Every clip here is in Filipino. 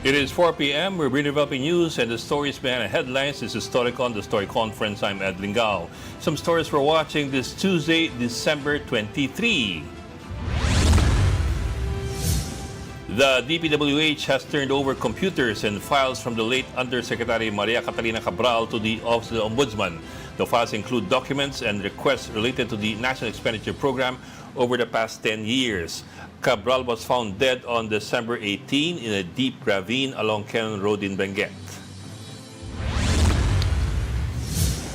It is 4 p.m. We're redeveloping news and the stories behind the headlines. This is Storycon, the Story Conference. I'm Ed Lingao. Some stories we're watching this Tuesday, December 23. The DPWH has turned over computers and files from the late Undersecretary Maria Catalina Cabral to the Office of the Ombudsman. The files include documents and requests related to the National Expenditure Program over the past 10 years. Cabral was found dead on December 18 in a deep ravine along Cannon Road in Benguet.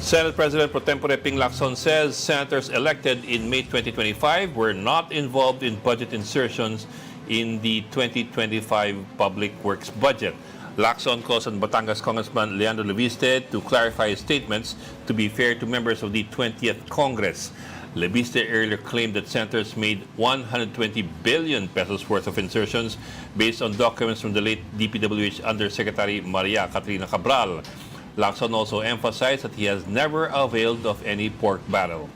Senate President Pro Tempore Ping Lacson says senators elected in May 2025 were not involved in budget insertions in the 2025 Public Works budget. Lacson calls on Batangas Congressman Leandro Leviste to clarify his statements to be fair to members of the 20th Congress. Leviste earlier claimed that senators made 120 billion pesos worth of insertions based on documents from the late DPWH Undersecretary Maria Catalina Cabral. Lacson also emphasized that he has never availed of any pork barrel.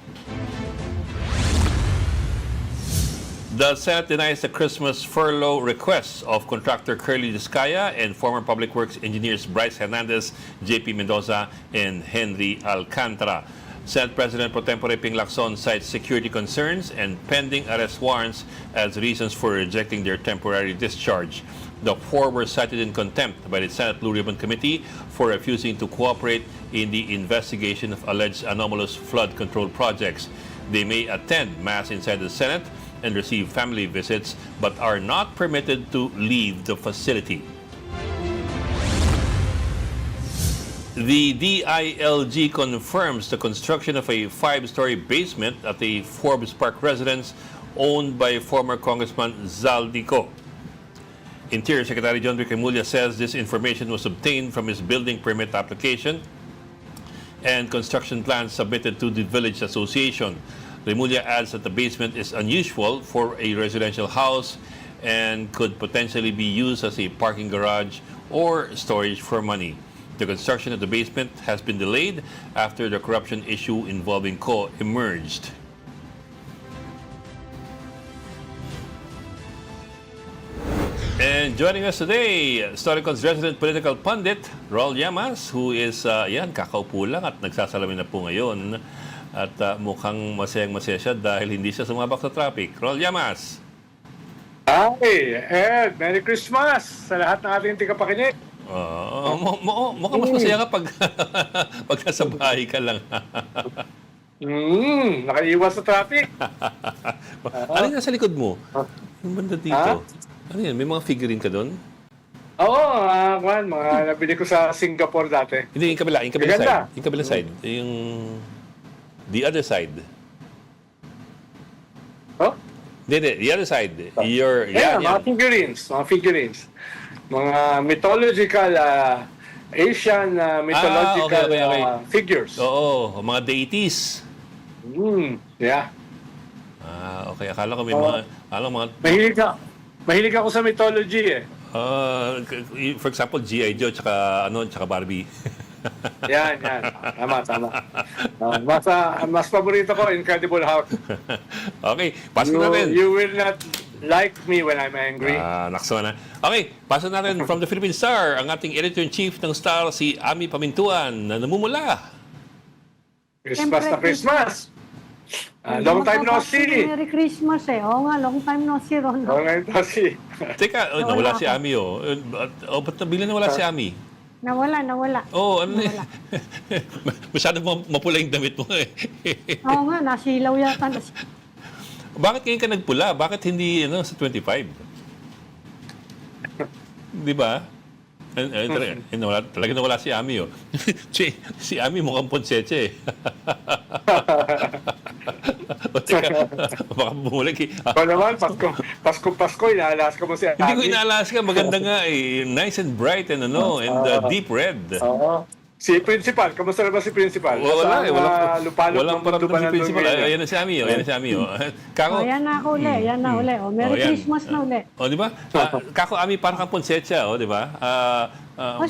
The Senate denies the Christmas furlough requests of contractor Curly Discaya and former Public Works engineers Bryce Hernandez, JP Mendoza, and Henry Alcantara. Senate President Pro Tempore Ping Lacson cites security concerns and pending arrest warrants as reasons for rejecting their temporary discharge. The four were cited in contempt by the Senate Blue Ribbon Committee for refusing to cooperate in the investigation of alleged anomalous flood control projects. They may attend Mass inside the Senate and receive family visits, but are not permitted to leave the facility. The DILG confirms the construction of a 5-story basement at the Forbes Park residence owned by former Congressman Zaldico. Interior Secretary John Remulla says this information was obtained from his building permit application and construction plans submitted to the Village Association. Remulla adds that the basement is unusual for a residential house and could potentially be used as a parking garage or storage for money. The construction of the basement has been delayed after the corruption issue involving Co emerged. And joining us today, Storycon's resident political pundit, Raul Llamas, who is, kakaupo lang at nagsasalamin na po ngayon. At mukhang masayang-masaya siya dahil hindi siya sumabak sa traffic. Raul Llamas. Hi, Ed. Merry Christmas sa lahat ng ating tigpakinig. Mukhang mas masaya ka pag nasa bahay ka lang. Nakaiwas sa traffic. Ano yung nasa likod mo? Yung banda dito. Ano yan? May mga figurine ka doon? Oo, mga nabili ko sa Singapore dati. Hindi, yung kabila Maganda. side. Yung kabila side. Yung the other side. Oh? Hindi, the other side. Mga figurines. Mga mythological, Asian mythological okay. figures. Oo, mga deities. Yeah. Okay. Akala ko may mga... Mahilig ako sa mythology eh. For example, G.I. Joe tsaka Barbie. Yan. Tama. Mas paborito ko, Incredible Hulk. Okay, pasok natin. You will not like me when I'm angry. Nakso na. Okay, pasok natin from the Philippine Star, ang ating editor-in-chief ng Star, si Ami Pamintuan, na namumula. Christmas na Christmas! Long time no see! Merry Christmas eh. Oo nga, long time no see, Ron. Long time no see. Teka, nawala si Ami, ba't nabila nawala si Ami? Nawala. Ano masyadong mapula yung damit mo eh. Oo nga, nasilaw yata. Bakit ngayon ka nagpula? Bakit hindi sa 25? Di ba? Talaga nawala si Ami. Si Ami mukhang ponseche eh. Baka bumulag eh. Ikaw naman, Pasko, inaalaska mo si Ami. Hindi ko inaalaska. Maganda nga eh. Nice and bright and deep red. Oo. Si Principal, kamusta na ba si Principal? Wala eh. Walang paramdam paramdam si Principal. Ayan na si Ami. Kako, Yan na ako uli. Merry Christmas na uli. di ba? Kako Ami parang kang ponsecha, di ba?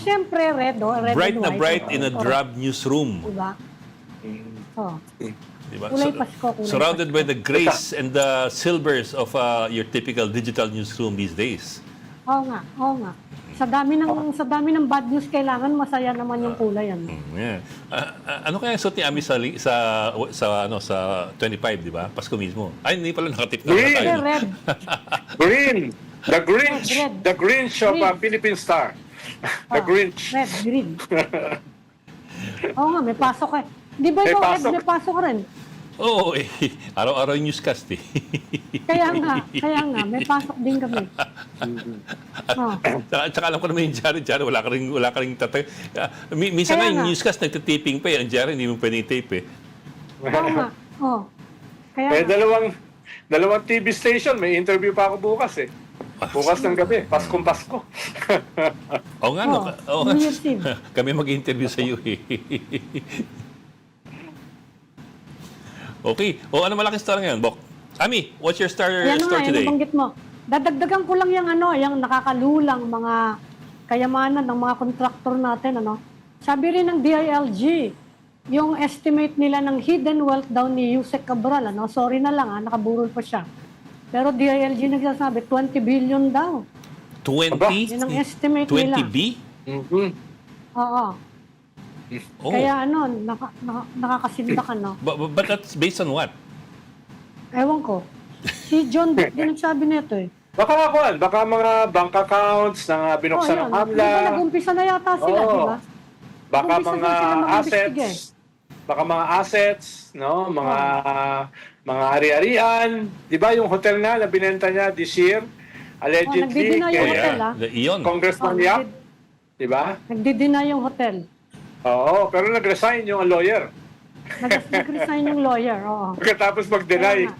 Siyempre, red Bright and na white. bright in a drab newsroom. Diba? Diba? Kulay Pasko, kulay Surrounded by the grays and the silvers of your typical digital newsroom these days. Oo nga. Sa dami ng bad news, kailangan masaya naman yung kulay. Ano? Yeah. Ano kaya suot ni Ami sa 25, di ba? Pasko mismo. Ay, hindi pala nakatip na Green. tayo. Kasi No? red. Green. The Grinch. Red. The Grinch of Philippine Star. The Oh, Grinch. Red, green. Oo nga, may pasok eh. Di ba May ikaw, Ed, pasok. may pasok ka rin? Oo, eh. Araw-araw yung newscast eh. Kaya nga, may pasok din kami. Oh. Tsaka alam ko naman yung Jerry, wala ka rin tatag... minsan Kaya nga yung nga. newscast nagtitaping pa eh. Ang Jerry, hindi mo pwedeng tape eh. Oo nga. Oh. Kaya Eh, nga. dalawang TV station. May interview pa ako bukas eh. Bukas ng gabi. Paskong Pasko. Oo nga, no? Oo nga. New Year's Eve. Kami mag-interview sa iyo eh. Okay. O ano malaking star ngayon, Bok? Ami, what's your star Ayan star nga, today? yung nabanggit mo. Dadagdagan ko lang yung nakakalulang mga kayamanan ng mga kontraktor natin, ano. Sabi rin ng DILG, yung estimate nila ng hidden wealth daw ni Yusek Cabral, ano. Sorry na lang, nakaburol pa siya. Pero DILG nagsasabi, 20 billion daw. 20? Yun ang estimate nila. 20B? Mhm. Oo. Oh. Kaya nakakasindak, ano. But that's based on what? Ewan ko. Si John Dick din nagsabi nito eh. Baka mga bank accounts na binuksan ng Di ba AMLA. nag-umpisa na yata sila, Oo. di ba? Baka Nag-umpisa mga na sila mag-imbestiga eh. assets. Baka mga assets, no? Mga ari-arian. Di ba yung hotel na binenta niya this year? Allegedly nagdi-deny yung kay hotel, Yeah, the Ion. Congressman Yap. Di ba? Nagdi-deny yung hotel. Oo, pero nag-resign yung lawyer. Nag-resign yung lawyer, oo. Pagkatapos Kaya mag-deny. nga.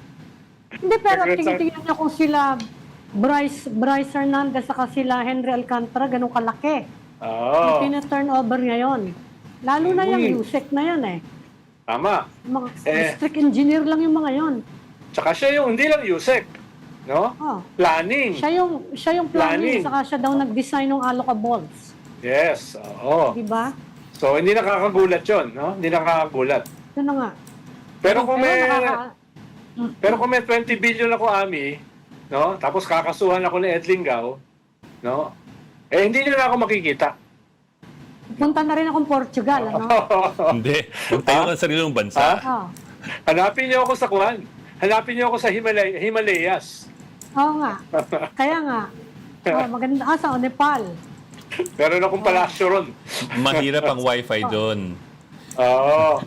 Hindi, pero Nag-resign. tingnan niyo kung sila Bryce Hernandez saka sila Henry Alcantara, ganun kalaki. Oo, Yung turnover ngayon. Lalo na yung USEC na yan eh. tama. Mga Eh. district engineer lang yung mga yon. Tsaka siya yung, hindi lang USEC, no? Oh. Planning. Siya yung Planning. planning, saka siya daw nag-design ng allocables. Yes, oo. Di ba? So, hindi nakakagulat yun, no? Hindi nakakagulat. Yun na nga. Pero kung may, nakaka- pero kung may 20 billion ako, Ami, no? Tapos kakasuhan ako ni Ed Linggau, no? Eh, hindi nyo na ako makikita. Punta na rin akong Portugal, ano? Hindi. Kung tayo ng sariling bansa. Oh. Hanapin nyo ako sa Kuan. Hanapin nyo ako sa Himalayas. Oo nga. Kaya nga. Oh, maganda. Sa Nepal. Meron akong palasyo ron. Mahirap ang wifi doon. Oo.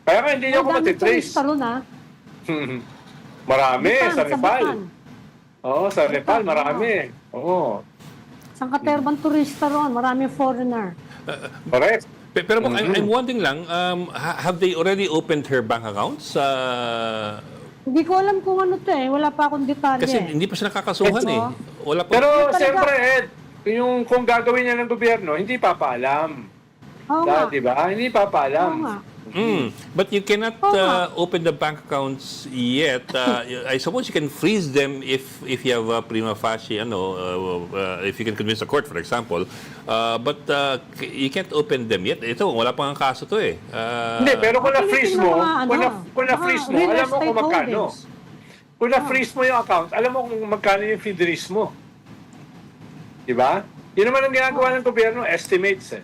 Kaya nga hindi nyo ako Ang dami matitrace. turista ron, ha? Marami sa Nepal. Bhutan. Oo, sa Nepal, Bhutan, marami. Oo. Sang katerbang turista ron. Maraming foreigner. Correct. Pero Bok, I'm wondering lang, have they already opened her bank accounts? Hindi ko alam kung ano to eh. Wala pa akong detalye. Kasi hindi pa siya nakakasuhan Ito. eh. Wala pa. Pero Talaga. siyempre, Ed, yung kung gagawin niya ng gobyerno, hindi papaalam. Oo nga. Di ba? Hindi Oo papaalam. nga. But you cannot open the bank accounts yet. I suppose you can freeze them if you have a prima facie, if you can convince the court, for example. But you can't open them yet. Ito, wala pang kaso to eh. Hindi, pero kung na-freeze mo, Tinitingnan kung na-freeze mo, real alam mo estate kung magkano. holdings. Kung na-freeze mo yung account, alam mo kung magkano yung FIDRIS mo. Di ba? Yun naman ang ginagawa ng gobyerno, estimates eh.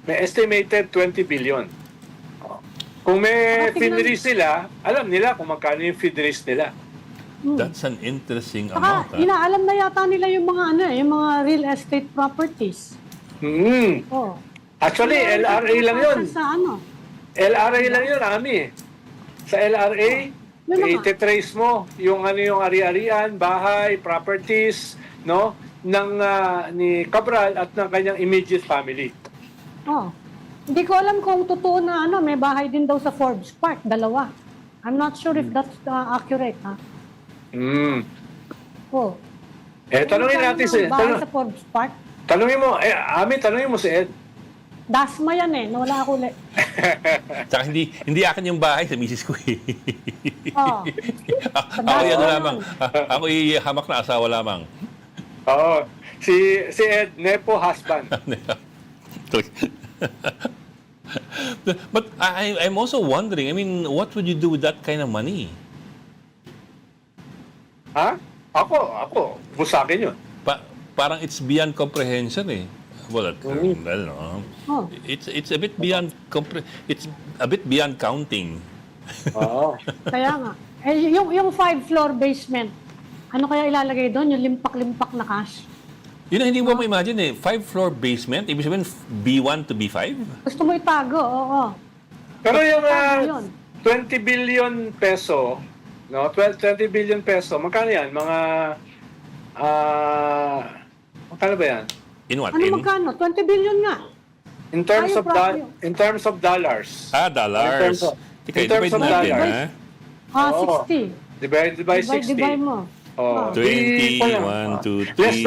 May estimated 20 billion. Kung may Tingnan- FIDRIS sila, alam nila kung magkano yung FIDRIS nila. That's an interesting Saka, amount. inaalam na yata nila yung mga yung mga real estate properties. Oh. Actually, LRA lang yun. Sa ano? LRA lang yun, Ami. Sa LRA, Yun na nga. iti-trace mo yung yung ari-arian, bahay, properties, no, ng ni Cabral at ng kanyang immediate family. Oh. Hindi ko alam kung totoo na may bahay din daw sa Forbes Park, dalawa. I'm not sure if that's accurate, ha? Oh. Tanungin natin si bahay sa Forbes Park. tanungin mo, Ami, tanungin mo si Ed. Dasma yan eh, nawala ako ulit. Tsaka hindi akin yung bahay sa misis ko eh. Oh. Ako yan lamang. Ako hamak na asawa lamang. Oo. Si Ed, Nepo husband. But I'm also wondering, I mean, what would you do with that kind of money? Ha? Ako, busakin yun. parang it's beyond comprehension eh. Well, I don't know. Oh. It's a bit beyond it's a bit beyond counting. Oo. Kaya nga. Eh, yung 5-floor basement, ano kaya ilalagay doon? Yung limpak-limpak na cash? Yun ang hindi mo ma-imagine eh. 5-floor basement, ibig sabihin B1 to B5? Gusto mo itago, oo. Pero yung Paano yun? 20 billion peso, no? 20 billion peso, magkano yan? Magkano ba yan? In what? Ano magkano? 20 billion nga. In terms Ayaw of proprio. in terms of dollars. Dollars. In terms of natin, dollars. ha? Oo. 60. Divided by 60. Divide mo. Oh, 20, pa lang. 1, 2, 3,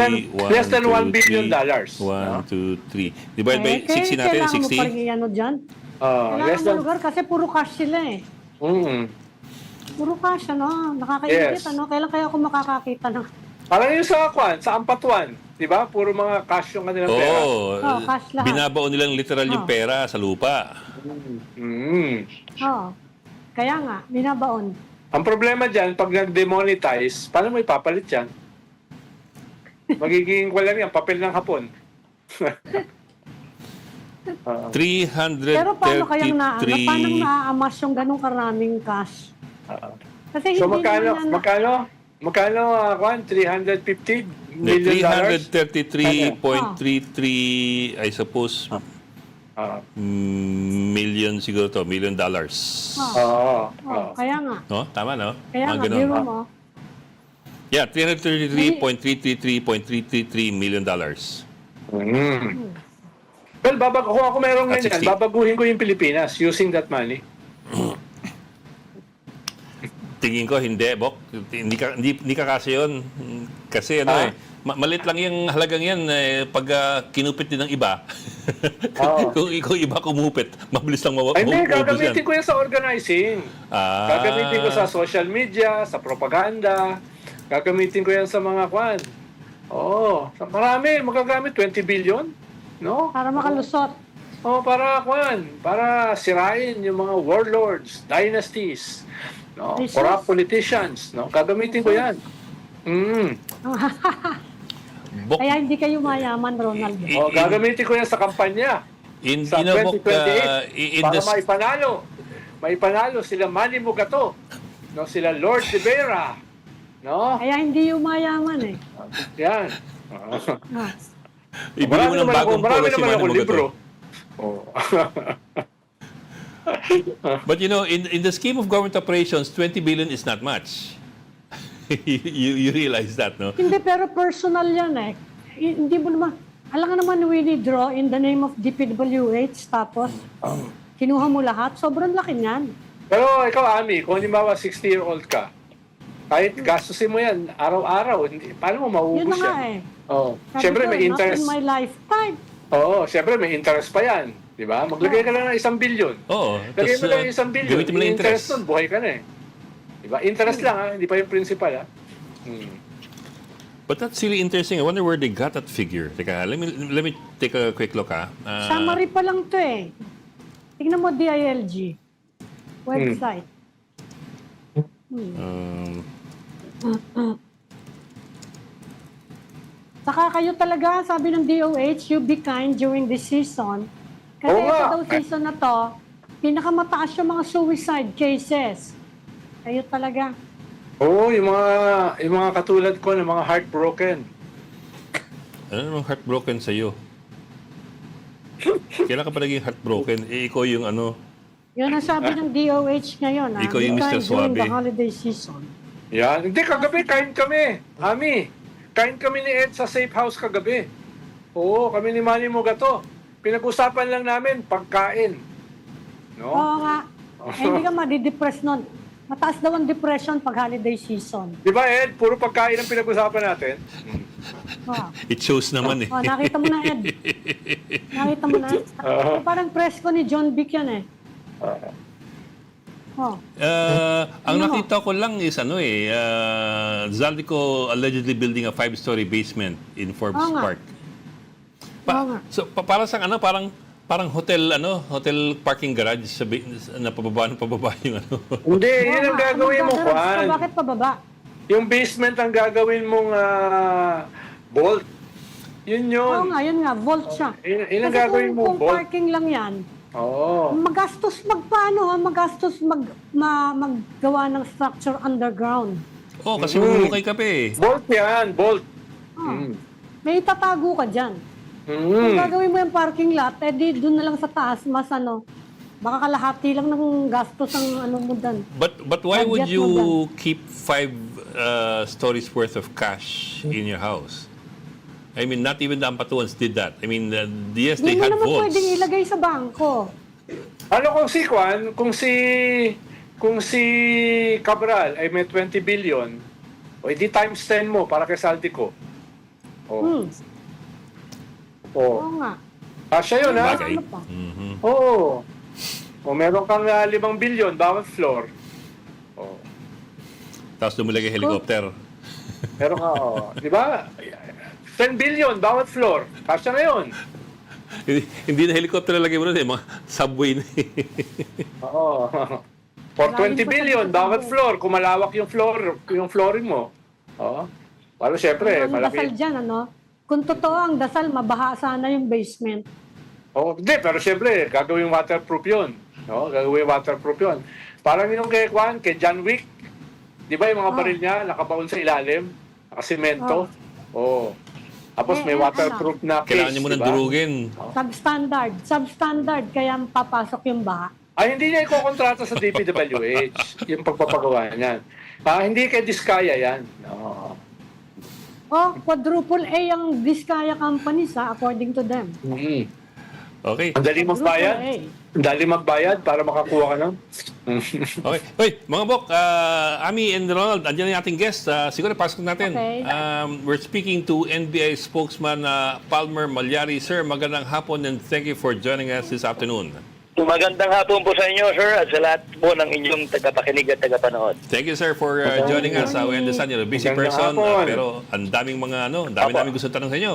Less than 1 billion dollars. 1, 2, 3. Divide by Eh, 60 natin, kailangan mo pa rin 60. ano dyan. Less Kailangan mo than... lugar kasi puro cash sila eh. Puro cash, ano? Nakakaingit, Yes. ano? Kailan kaya ako makakakita ng... Parang yung sa Ampatuan, di ba? Puro mga cash yung kanilang pera. Oo. cash lahat. Binabaon nilang literal yung pera sa lupa. Oo. Kaya nga, binabaon. Ang problema dyan, pag nag-demonetize, paano mo ipapalit yan? Magiging wala yan, papel ng hapon. 333. Pero paano kayang paano naaamas yung ganong karaming cash? Kasi So hindi magkano, naman yan. magkano, 350 million dollars? 333.33, I suppose, million siguro to, $1 million. Oo. Kaya nga. No? Tama, no? Kaya Mga nga, ganun. biro mo. Yeah, $333.333 million. Well, kung ako merong At ganyan, 60. babaguhin ko yung Pilipinas using that money. Tingin ko, hindi, Bok. Hindi ka kasi yun. Kasi ano malit lang yung halagang yan pag kinupit din ng iba. kung iba kumupit, mabilis lang Ay, hindi, maubos yan. gagamitin ko yan sa organizing. Gagamitin ko sa social media, sa propaganda. Gagamitin ko yan sa mga kwan. Marami, magagamit 20 billion. No? Para makalusot. Para sirain yung mga warlords, dynasties, no? Jesus. Corrupt politicians, no? Gagamitin ko yan. Bok, Kaya hindi kayo mayaman, Ronaldo. Gagamitin ko yan sa kampanya. Sa 2028, para maipanalo sila Manny Mugato, no? Sila Lord de Vera, no? Kaya hindi yung mayaman eh. Yan. ibili mo ng bagong polo si Manny Mugato. But you know, in the scheme of government operations, 20 billion is not much. you realize that, no? Hindi, pero personal yan eh. Hindi mo naman, alam ka naman withdraw in the name of DPWH, tapos kinuha mo lahat, sobrang laki niyan. Pero ikaw, Ami, kung halimbawa 60-year-old ka, kahit gastusin mo yan araw-araw, paano mo Yun mauubos na nga yan? eh. Sabi Siyempre ko, may interest. Not in my lifetime. Siyempre may interest pa yan. Di ba? Maglagay ka lang ng 1 billion. Oo. Lagay mo lang yung 1 billion. Gamitin mo lang interest. Nun, buhay ka na eh. Di ba? Interest lang ha, hindi pa yung principal ha. But that's really interesting. I wonder where they got that figure. Teka, let me take a quick look, ha? Summary pa lang to eh. Tingnan mo DILG website. Saka kayo talaga, sabi ng DOH, you be kind during this season. Kasi Oo nga. ito daw season na to, pinakamataas yung mga suicide cases. Kayo talaga. Yung mga katulad ko ng mga heartbroken. Ano namang heartbroken sa'yo? Kailan ka pa naging heartbroken? Ikaw yung ano... Yun ang sabi ng DOH ngayon. Ikaw yung Be Mr. kind during Suabe. the holiday season. Yan. Hindi, kagabi, kain kami. Ami, kain kami ni Ed sa safe house kagabi. Kami ni Manny Mugato. Pinag-usapan lang namin pagkain. No? Oo nga. Hindi ka madidepress nun. Mataas daw ang depression pag holiday season. Di ba, Ed? Puro pagkain ang pinag-usapan natin. It shows naman eh. Nakita mo na, Ed. Nakita mo na. Parang press ko ni John Vic yan eh. Ang nakita ko lang is Zaldico allegedly building a 5-story basement in Forbes Oo nga. Park. Oo nga. So para sa parang hotel hotel parking garage na pababa yung ano. Hindi, yun ang gagawin mo, Juan. Bakit pababa? Yung basement ang gagawin mong vault. Yun Oo yun. nga, yun nga, vault siya. Ilang Kasi gagawin mo, kung vault? parking lang yan, Oo. magastos magastos maggawa ng structure underground. Oh, kasi mamumukay ka pa eh. Bolt yan, bolt. Oh. May itatago ka dyan. Kung Mm. gagawin mo yung parking lot, di doon na lang sa taas, mas baka kalahati lang ng gastos ang mo dyan. But why would Budget mo you keep 5 stories worth of cash in your house? I mean, not even the Ampatuans did that. I mean, yes, Hindi they mo had naman vaults. pwedeng ilagay sa bangko. Ano kung si Cabral ay may 20 billion, o edi times 10 mo para kay Saldico. Oh. Oo Oh. nga. Kasya yun, ha? Bagay. Ano pa? Mhm. Oo. O meron kang 5 billion bawat floor. Oh. Tapos lumilagay helicopter. Meron ka, di ba? 10 billion bawat floor. Kasya na yun. Hindi na helicopter na lagay mo rin eh, mga subway na eh. Oo. For 20 billion bawat floor, kung malawak yung flooring mo. Oo. Para syempre, Ang dasal malaki. dyan, kung totoo ang dasal, mabaha sana yung basement. Oh, hindi, pero syempre, gagawin waterproof yun. No? Gagawin waterproof yun. Parang yung kay John Wick, di ba yung mga baril niya, nakabaon sa ilalim, nakasimento. Oh. Tapos may waterproof na case, Kailangan niyo munang di ba? durugin. Substandard, kaya papasok yung baha. Ay, hindi niya ikokontrata sa DPWH, yung pagpapagawa niyan. Hindi kay Diskaya yan. No. Quadruple A ang Vizcaya companies, according to them. Mm. Okay. Ang dali magbayad. Quadruple A. Ang dali magbayad para makakuha ka ng... Okay. Hoy, mga Bok, Ami and Ronald, andyan na yung ating guest. Siguro pasok natin. Okay. We're speaking to NBI spokesman Palmer Malyari. Sir, magandang hapon and thank you for joining us this afternoon. Magandang hapon po sa inyo, sir, at sa lahat po ng inyong tagapakinig at tagapanood. Thank you, sir, for joining us. We understand you're a busy Magandang person, hapon. pero ang daming mga dami Apo. namin gusto tanong sa inyo.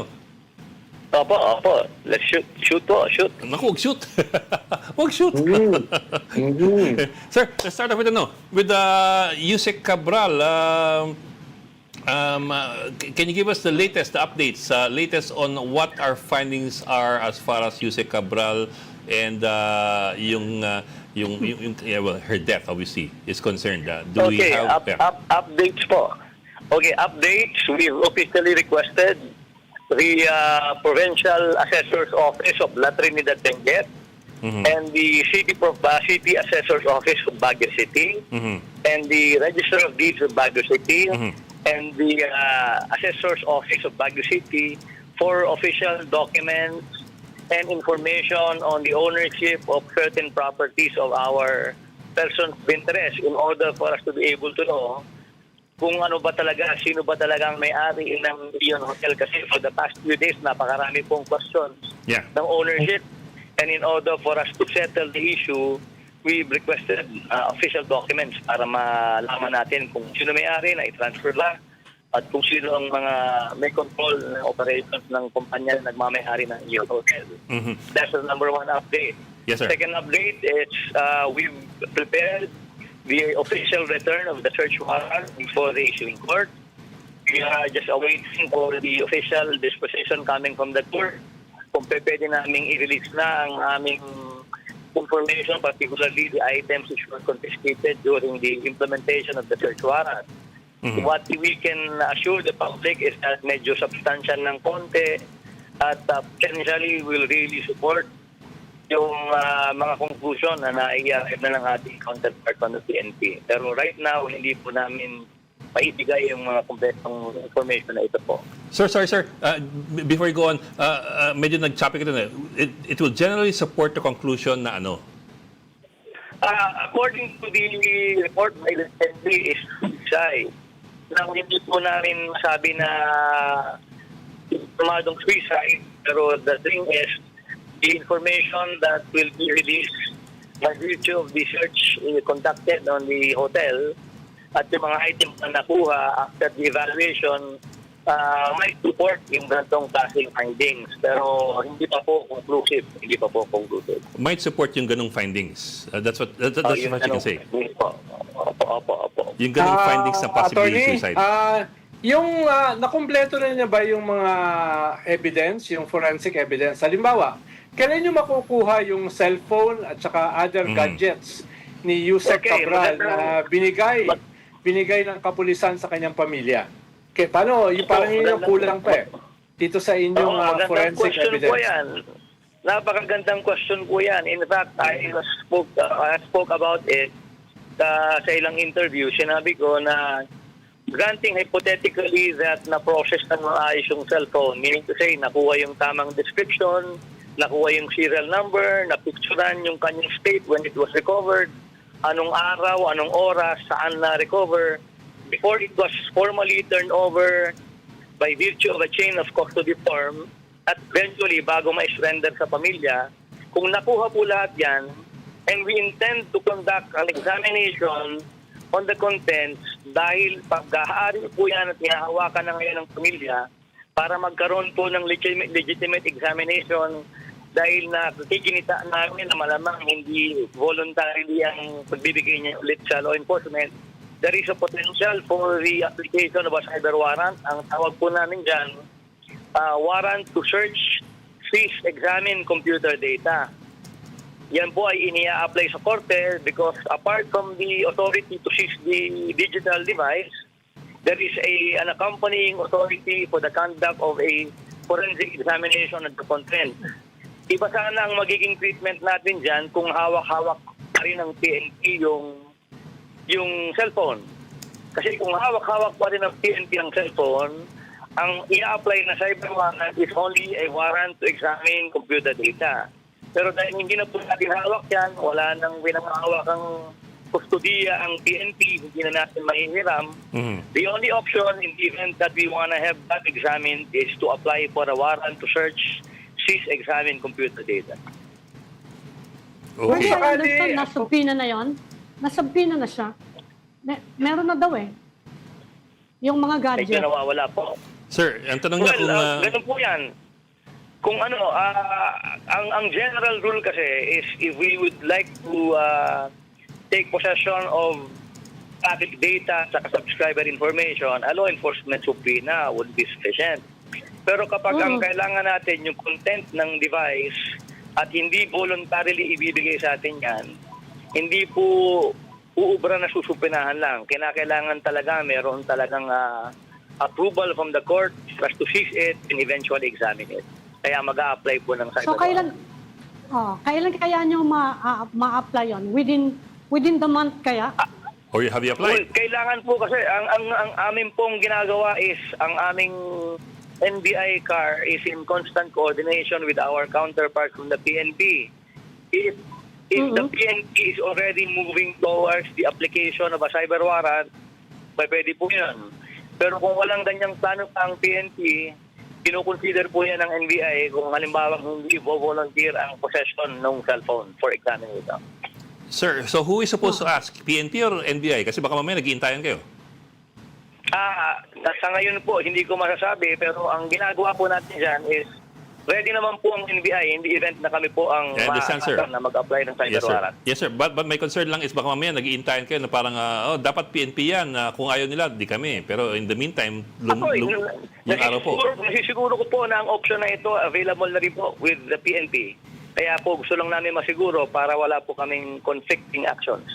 Opo. Let's shoot. Shoot po, shoot. Naku, wag shoot. Wag shoot. Sir, let's start off with Yusek Cabral. Can you give us the latest updates, latest on what our findings are as far as Yusek Cabral and her death obviously is concerned. Do we Okay, have updates po. Okay, updates. We officially requested the Provincial Assessor's Office of La Trinidad Benguet and the City Assessor's Office of Baguio City and the Register of Deeds of Baguio City and the Assessor's Office of Baguio City for official documents and information on the ownership of certain properties of our persons of interest in order for us to be able to know kung ano ba talaga, sino ba talagang may-ari ng Leon Hotel. Kasi for the past few days, napakarami pong questions ng ownership. And in order for us to settle the issue, we've requested official documents para malaman natin kung sino may-ari na i-transfer lang at kung sino ang mga may control ng operations ng kumpanya na nagmamay-ari ng Leon Hotel. That's the number one update. Yes, sir. Second update is we've prepared the official return of the search warrant before the issuing court. We are just awaiting for the official disposition coming from the court. Kung pwede namin i-release na ang aming information, particularly the items which were confiscated during the implementation of the search warrant. What we can assure the public is that medyo substantial ng konti at potentially will really support yung mga conclusion na nai-arrive na ng ating counterpart on the PNP. Pero right now, hindi po namin maibigay yung mga kompletong information na ito po. Sir, sorry, sir. Before you go on, medyo nag-choppy ka na. It will generally support the conclusion na ano? According to the report by the PNP is suicide. Nang hindi po namin masabi na informadong suicide, pero the thing is, the information that will be released by virtue of the search conducted on the hotel at yung mga items na nakuha after the evaluation might support yung ganitong klaseng findings. Pero hindi pa po conclusive. Might support yung ganong findings. That's what you can say. Opo. Yung ganong findings na possibly Attorney, suicide. Yung nakumpleto na niya ba yung mga evidence, yung forensic evidence? Halimbawa, kailan niyo makukuha yung cellphone at saka other gadgets ni Yusek Okay, Cabral na binigay ng kapulisan sa kanyang pamilya? Okay, paano? Yung parang yun yung kulang pa eh. Dito sa inyong magandang forensic question po evidence. yan. Napakagandang question po yan. In fact, I spoke about it sa ilang interview. Sinabi ko na granting hypothetically that na-process ng maayos yung cellphone, meaning to say, nakuha yung tamang description, nakuha yung serial number, napicturan yung kanyang state when it was recovered, anong araw, anong oras, saan na-recover, before it was formally turned over by virtue of a chain of custody form, at eventually, bago ma-surrender sa pamilya, kung nakuha po lahat yan, and we intend to conduct an examination on the contents dahil pag-aari po yan at nihahawakan na ngayon ng pamilya para magkaroon po ng legitimate examination dahil na kikinita namin na malamang hindi voluntarily ang pagbibigay niya ulit sa law enforcement. There is a potential for the application of a cyber warrant. Ang tawag po namin dyan, warrant to search, seize, examine computer data. Yan po ay inia-apply sa korte because apart from the authority to seize the digital device, there is an accompanying authority for the conduct of a forensic examination of the content. Iba sana ang magiging treatment natin dyan kung hawak-hawak pa rin ng PNP yung cellphone. Kasi kung hawak-hawak pa rin ng PNP ang cellphone, ang i-apply na cyber warrant is only a warrant to examine computer data. Pero dahil hindi na po natin hawak yan, wala nang pinamahawak ang kustodiya ang PNP, hindi na natin mahihiram. The only option in the event that we want to have that examined is to apply for a warrant to search, seize, examine computer data. Pwede Okay. I understand, nasubpina na yon? Nasubpina na siya. Meron na daw eh. Yung mga Medyo gadget. nawawala po. Sir, ang tanong niya kung... ganun po yan. Kung ano, ang general rule kasi is if we would like to take possession of traffic data at subscriber information, a law enforcement subpoena would be sufficient. Pero kapag ang kailangan natin yung content ng device at hindi voluntarily ibibigay sa atin yan, hindi po uubra na susupinahan lang. Kinakailangan talaga, meron talagang approval from the court for us to seize it and eventually examine it. Kaya mag-a-apply po ng cyber So kailan kaya nyo ma-apply yon? Within the month kaya? Or have you Well, applied? kailangan po kasi ang amin pong ginagawa is ang aming NBI car is in constant coordination with our counterparts from the PNP. If the PNP is already moving towards the application of a cyber warrant, pwede po yun. Pero kung walang ganyang plano pa ang PNP, kinukonsider po yan ng NBI kung halimbawa hindi volunteer ang possession ng cellphone for examination. Sir, so who is supposed to ask? PNP or NBI? Kasi baka mamaya nag-iintayan kayo. Sa ngayon po, hindi ko masasabi, pero ang ginagawa po natin dyan is ready naman po ang NBI in the event na kami po ang I understand, sir. na mag-apply ng cyber Yes, sir. warrant. Yes, sir. But my concern lang is baka mamaya nag-iintayan kayo na parang, dapat PNP yan. Kung ayaw nila, di kami. Pero in the meantime, yung araw po. Nasisiguro ko po na ang option na ito available na rin po with the PNP. Kaya po gusto lang namin masiguro para wala po kaming conflicting actions.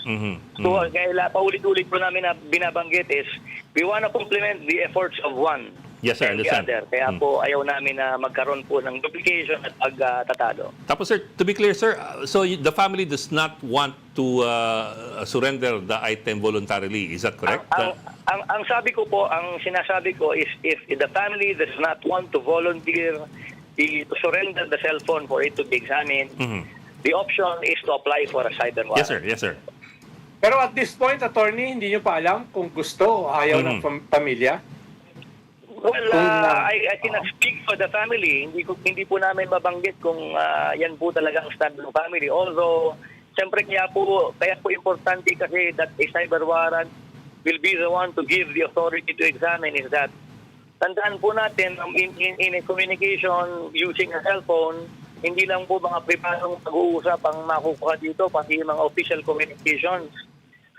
So, kaya paulit-ulit po namin na binabanggit is we want to complement the efforts of one. Yes, sir. I and the understand. other. Kaya po ayaw namin na magkaroon po ng duplication at pagtatalo. Tapos, sir, to be clear, sir, so the family does not want to surrender the item voluntarily. Is that correct? Ang sabi ko po, ang sinasabi ko is if the family does not want to volunteer to surrender the cell phone for it to be examined, the option is to apply for a cyber warrant. Yes, sir. Yes, sir. Pero at this point, attorney, hindi nyo pa alam kung gusto o ayaw ng pamilya? Well, I cannot speak for the family. Hindi po namin mabanggit kung yan po talaga ang stand ng family. Although, siyempre kaya po importante kasi that a cyber warrant will be the one to give the authority to examine is that tandaan po natin in a communication using a cellphone, hindi lang po mga pribadong pag-uusap ang makukuha dito, pati mga official communications.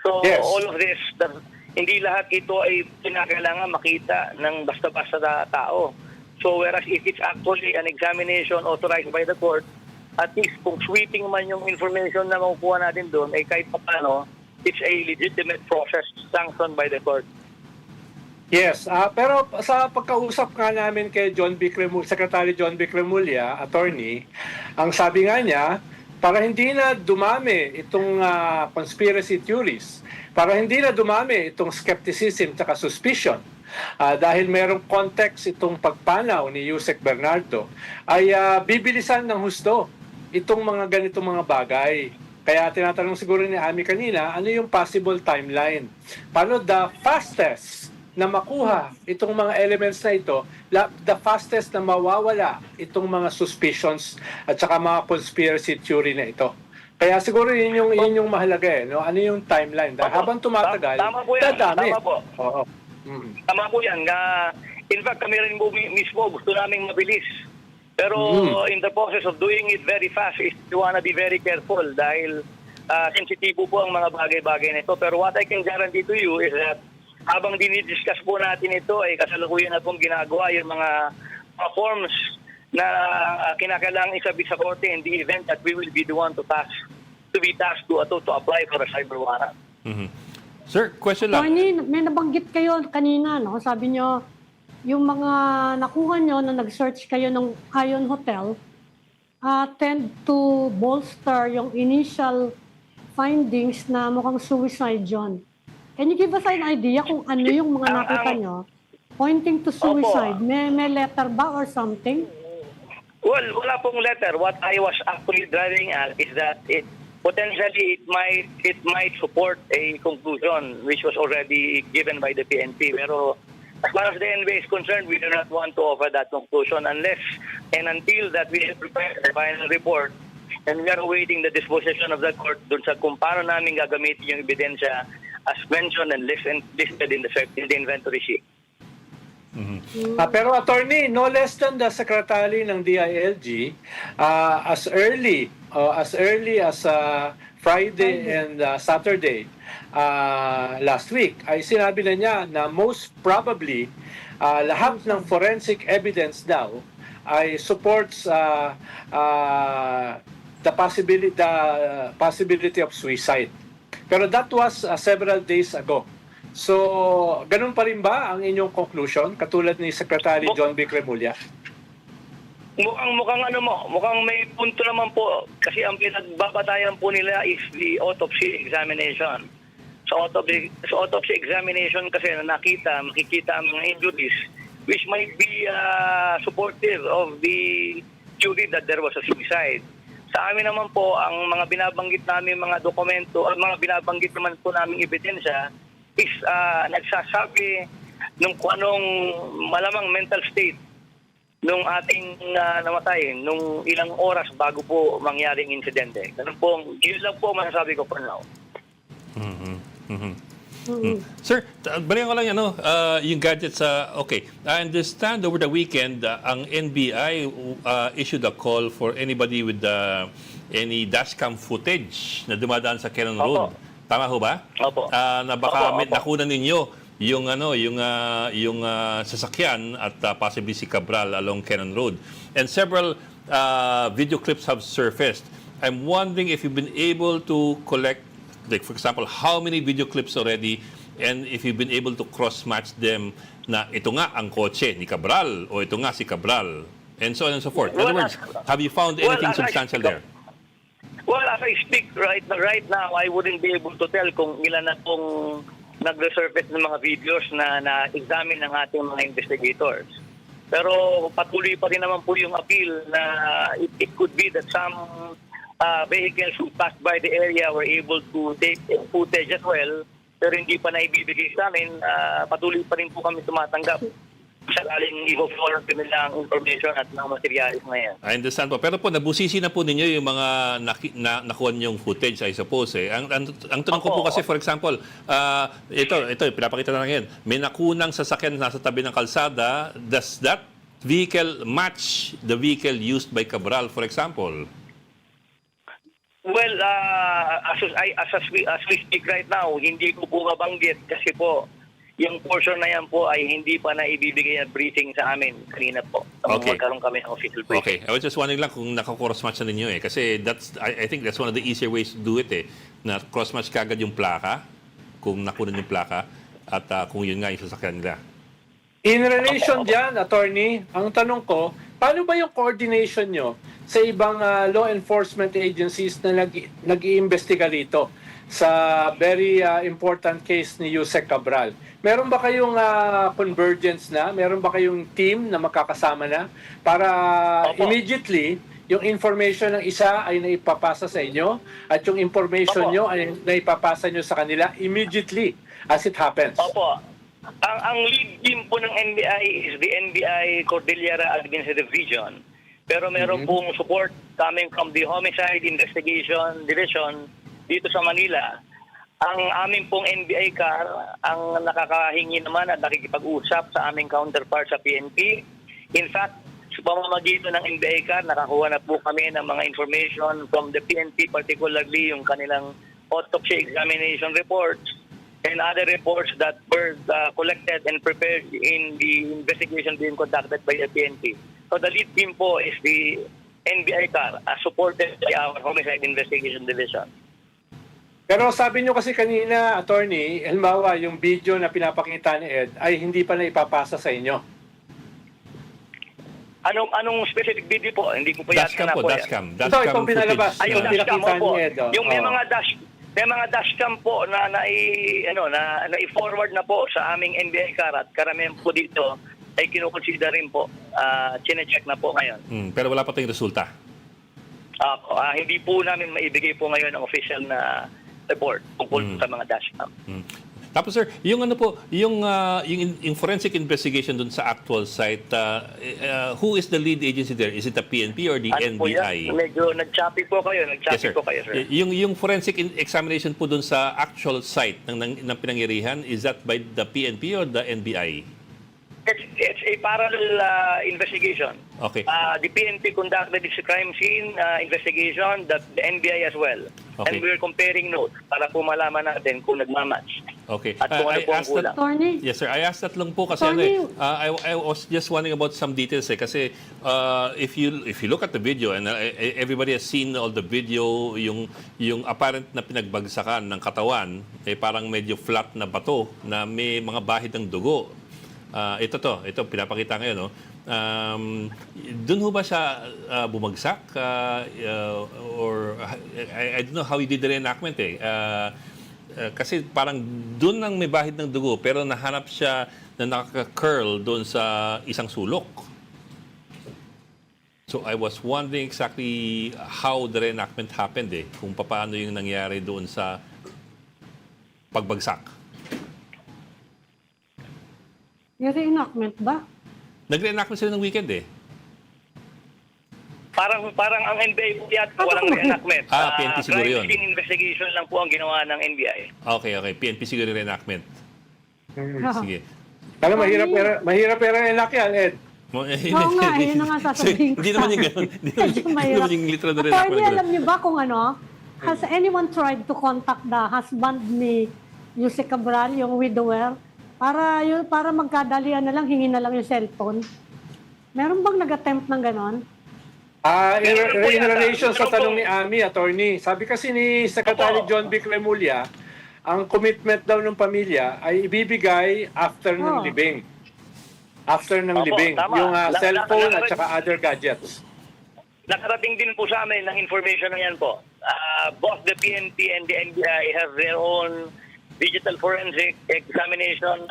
So Yes. all of this, hindi lahat ito ay kinakailangan makita ng basta-basta na tao. So whereas if it's actually an examination authorized by the court, at least kung sweeping man yung information na makukuha natin doon, ay kahit pa paano, it's a legitimate process sanctioned by the court. Yes, pero sa pagkausap nga namin kay Secretary John B. Cremulya, attorney, ang sabi nga niya, para hindi na dumami itong conspiracy theories, para hindi na dumami itong skepticism at suspicion, dahil mayroong context itong pagpanaw ni Yusek Bernardo, ay bibilisan ng husto itong mga ganitong mga bagay. Kaya tinatanong siguro ni Ami kanina, ano yung possible timeline? Paano the fastest na makuha itong mga elements na ito, the fastest na mawawala itong mga suspicions at saka mga conspiracy theory na ito. Kaya siguro yun yung mahalaga no? Ano yung timeline? Dahil habang tumatagal, tama po yan. dadami. Tama po. Oo. Tama po yan. In fact, kami rin mismo gusto naming mabilis. Pero in the process of doing it very fast, you wanna be very careful dahil sensitibo po ang mga bagay-bagay na ito. Pero what I can guarantee to you is that habang dinidiscuss po natin ito, ay kasalukuyan na pong ginagawa yung mga forms na kinakailangan isabit sa korte in the event that we will be the one to be tasked to apply for a cyber warrant. Sir, question lang. Tony, may nabanggit kayo kanina, no? Sabi nyo, yung mga nakuha nyo na nag-search kayo ng Ion Hotel tend to bolster yung initial findings na mukhang suicide yun. Can you give us an idea kung ano yung mga nakita nyo pointing to suicide? May letter ba or something? Well, wala pong letter. What I was actually driving at is that potentially it might support a conclusion which was already given by the PNP. Pero as far as the NBI is concerned, we do not want to offer that conclusion unless and until that we have prepared the final report and we are awaiting the disposition of the court dun sa kung paano namin gagamitin yung ebidensya as mentioned and listed in the inventory sheet. Pero attorney, no less than the secretary ng DILG, as early as Friday and Saturday last week, ay sinabi na niya na most probably lahat ng forensic evidence daw ay supports the possibility of suicide. Pero that was several days ago. So, ganun pa rin ba ang inyong conclusion, katulad ni Secretary John B. Cremulya? Mukhang may punto naman po kasi ang pinagbabatayan po nila is the autopsy examination. Sa autopsy examination kasi makikita ang mga injuries which might be supportive of the theory that there was a suicide. Sa amin naman po, ang mga binabanggit namin mga dokumento, ang mga binabanggit naman po namin ebidensya is nagsasabi ng kung anong malamang mental state nung ating namatay, nung ilang oras bago po mangyaring insidente. Ganun po, yun lang po masasabi ko for now. Sir, balikan ko lang yung gadgets. Okay, I understand over the weekend, ang NBI issued a call for anybody with any dashcam footage na dumadaan sa Cannon Road. Tama ho ba? Opo. Na baka Opo. nakunan ninyo yung sasakyan at possibly si Cabral along Cannon Road. And several video clips have surfaced. I'm wondering if you've been able to collect, like for example, how many video clips already, and if you've been able to cross-match them na ito nga ang kotse ni Cabral o ito nga si Cabral, and so on and so forth. In other words, have you found anything substantial there? Well, as I speak right now, I wouldn't be able to tell kung ilan na pong nag-resurface ng mga videos na examine ng ating mga investigators. Pero patuloy pa rin naman po yung appeal na it could be that some vehicles who passed by the area were able to take footage as well, pero hindi pa naibibigay sa amin. Patuloy pa rin po kami tumatanggap sakaling i-forward nila ang information at mga materialis na yan. I understand po. Pero po, nabusisi na po ninyo yung mga nakuha niyong footage, I suppose. Ang tanong ko po kasi, for example, ito, pinapakita na lang yan. May nakunang sasakyan nasa tabi ng kalsada. Does that vehicle match the vehicle used by Cabral, for example? Well, as we speak right now, hindi ko po mabanggit kasi po, yung portion na yan po ay hindi pa na ibibigay na briefing sa amin kanina po. Okay. Magkaroon kami ng official briefing. Okay, I was just wondering lang kung naka-cross-match na ninyo eh. Kasi I think that's one of the easier ways to do it eh. Na cross-match kagad yung plaka, kung nakunan yung plaka, at kung yun nga yung sasakyan nila. In relation dyan, attorney, ang tanong ko, paano ba yung coordination nyo sa ibang law enforcement agencies na nag-iimbestiga rito sa very important case ni Yusek Cabral? Meron ba kayong convergence na? Meron ba kayong team na makakasama na para immediately yung information ng isa ay naipapasa sa inyo at yung information nyo ay naipapasa nyo sa kanila immediately as it happens? Opo. Ang lead team po ng NBI is the NBI Cordillera Administrative Region. Pero meron pong support coming from the Homicide Investigation Division dito sa Manila. Ang aming pong NBI car ang nakakahingi naman at nakikipag-usap sa aming counterpart sa PNP. In fact, sa pamamagitan ng NBI car, nakakuha na po kami ng mga information from the PNP, particularly yung kanilang autopsy examination reports and other reports that were collected and prepared in the investigation being conducted by the PNP. So the lead team po is the NBI car supported by our Homicide Investigation Division. Pero sabi nyo kasi kanina, attorney, halimbawa yung video na pinapakita ni Ed ay hindi pa na ipapasa sa inyo. Anong specific video po? Hindi ko pa Dashcam yata po, na po dashcam. Ito, itong pinalabas. Ay, yung Yung dashcam pinakita po. ni Ed. Yung may mga dashcam po na i-forward na po sa aming NBI car at karamihan po dito ay kinukonsider rin po. Chine-check na po ngayon. Pero wala pa tayong resulta. Hindi po namin maibigay po ngayon ang official na report tungkol sa mga dashcam. Tapos sir, yung ano po, yung forensic investigation dun sa actual site, who is the lead agency there? Is it the PNP or the Ano po NBI? yan? Medyo nag-choppy po kayo. Yes, sir. Po kayo, sir. Yung forensic examination po dun sa actual site ng pinangyarihan, is that by the PNP or the NBI? It's a parallel investigation. Okay. The PNP conducted its crime scene investigation, the NBI as well. Okay. And we're comparing notes para po malaman natin kung nagmamatch. Okay. At kung ano po ang kulang. Attorney, Yes, sir. I asked that lang po kasi Attorney. I was just wondering about some details eh. Kasi if you look at the video and everybody has seen all the video, yung apparent na pinagbagsakan ng katawan, eh parang medyo flat na bato na may mga bahid ng dugo. Ito pinapakita ngayon, no? Doon ho ba siya bumagsak? Or I don't know how you did the reenactment eh. Kasi parang doon ang may bahid ng dugo pero nahanap siya na nakaka-curl doon sa isang sulok. So I was wondering exactly how the reenactment happened eh. Kung paano yung nangyari doon sa pagbagsak. yung reenactment ba? Nag-reenactment sila ng weekend eh. Parang ang NBI po yata walang reenactment. PNP siguro yun. Crime scene investigation lang po ang ginawa ng NBI. Okay. PNP siguro yung reenactment. Sige. Alam, mahirap pero enak yan, Ed. Oo nga, yun na nga sasabihin ko. Hindi naman yung gano'n. Hindi naman yung literal na Attorney, reenactment. alam niyo ba kung ano? Has anyone tried to contact the husband ni Yusek Cabral, yung widower? Para magkadalian na lang, hingin na lang yung cellphone. Meron bang nag-attempt ng ganon? In relation sa tanong ni Ami, attorney, sabi kasi ni Secretary John B. Cremulya, ang commitment daw ng pamilya ay ibibigay after ng libing. After ng libing. Tama. Yung cellphone at saka other gadgets. Nakarating din po sa amin ng information na yan po. Both the PNP and the NBI have their own digital forensic examination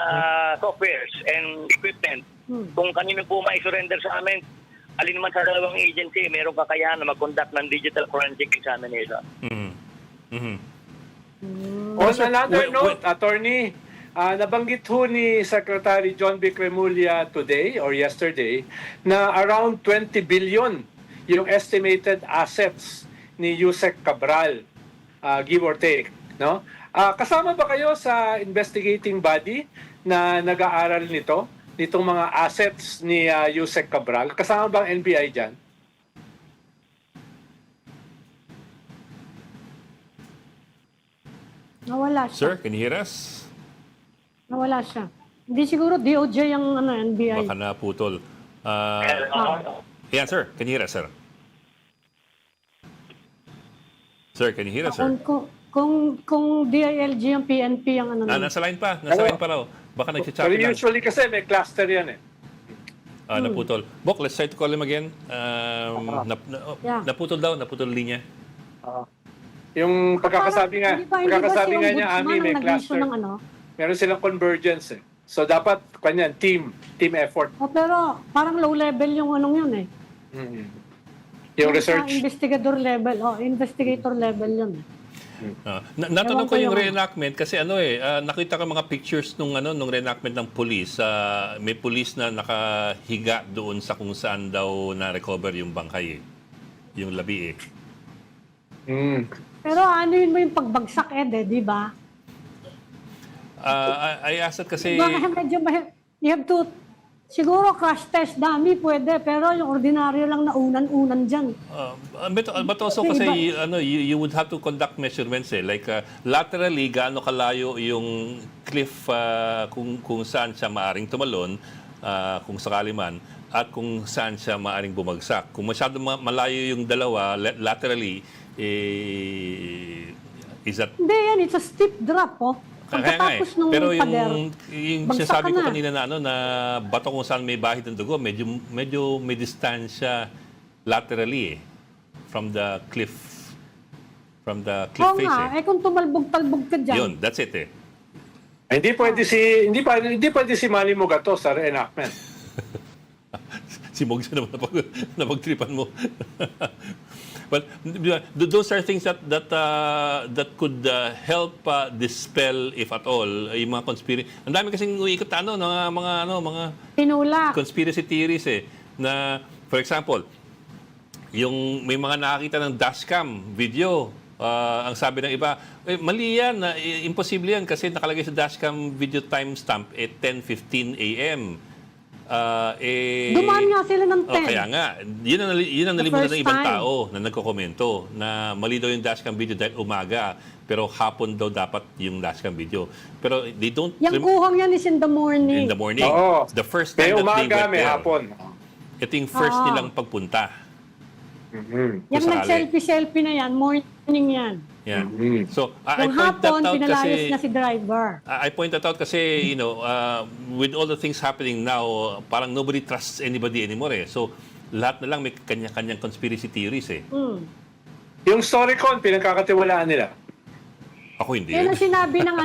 softwares and equipment. Kung kanino po mai-surrender sa amin, alin man sa dalawang agency, mayroong kakayahan na mag-conduct ng digital forensic examination. On another note, attorney, nabanggit ho ni Secretary John B. Cremulya today or yesterday na around 20 billion yung estimated assets ni Yusek Cabral, give or take, no? Kasama ba kayo sa investigating body na nag-aaral nitong mga assets ni Yusek Cabral? Kasama ba ang NBI dyan? Nawala siya. Sir, can you hear us? Nawala siya. Hindi siguro DOJ ang NBI. Baka naputol. Yeah, sir. Can you hear us, sir? Sir, can you hear us, sir? Kung DILG ang PNP ang Nasa line pa. Nasa line pa raw. Baka Pero nag-chat lang. usually kasi may cluster yan eh. Naputol. Bok, let's try to call him again. Yeah. Naputol daw. Naputol linya. Yung pagkakasabi nga, Hindi ba pagkakasabi si nga niya, Ombudsman Ami, may ang nag-issue cluster. ng ano? Meron silang convergence eh. So dapat, kanyan, team effort. Pero parang low level yung anong yun eh. Yung Sa research. investigator level. Investigator level yun. Natanong Ewan ko ko yung yung- reenactment kasi nakita ko mga pictures nung reenactment ng police. May police na nakahiga doon sa kung saan daw na-recover yung bangkay yung labi eh. Pero ano yun mo yung pagbagsak di ba? I asked it kasi Diba kasi medyo you have to, siguro crash test dami pwede, pero yung ordinaryo lang na unan-unan dyan. but also kasi you would have to conduct measurements like laterally gaano kalayo yung cliff kung saan siya maaring tumalon kung sakali man at kung saan siya maaring bumagsak. Kung masyado malayo yung dalawa laterally is that Hindi yan, it's a steep drop kaya nga Pagkatapos nung Pero pader, yung bagsak sinasabi ka ko na. kanina na bato kung saan may bahid ng dugo, medyo may distansya laterally from the cliff Oo face nga, kung tumalbog-talbog ka dyan. Yun, that's it Hindi pwede si Manny Mugato sa reenactment. Si Mog siya naman napagtripan mo. Well, those are things that could help dispel, if at all, yung mga conspiracy. Ang dami kasing uikot mga Tinulak. conspiracy theories na, for example, yung may mga nakakita ng dashcam video. Ang sabi ng iba, mali yan, imposible yan kasi nakalagay sa dashcam video timestamp 10:15 a.m. Dumaan nga sila ng 10. Kaya nga, yun ang The nalimutan ng first ibang time. tao na nagkokomento na mali daw yung dashcam video dahil umaga, pero hapon daw dapat yung dashcam video. Pero they don't... Yung kuhang yan is in the morning. in the morning. Oo. The first May time that they umaga, went may there. hapon. Ito yung first Oo. nilang pagpunta. Yung Kung sakali. nag-selfie-selfie na yan, morning yan. Yeah. So, I Yung point that hapon, out pinalayas kasi... na si driver. I point that out kasi, with all the things happening now, parang nobody trusts anybody anymore So, lahat na lang may kanya-kanyang conspiracy theories Yung Storycon, pinagkakatiwalaan nila. Ako hindi. Yun ang sinabi ng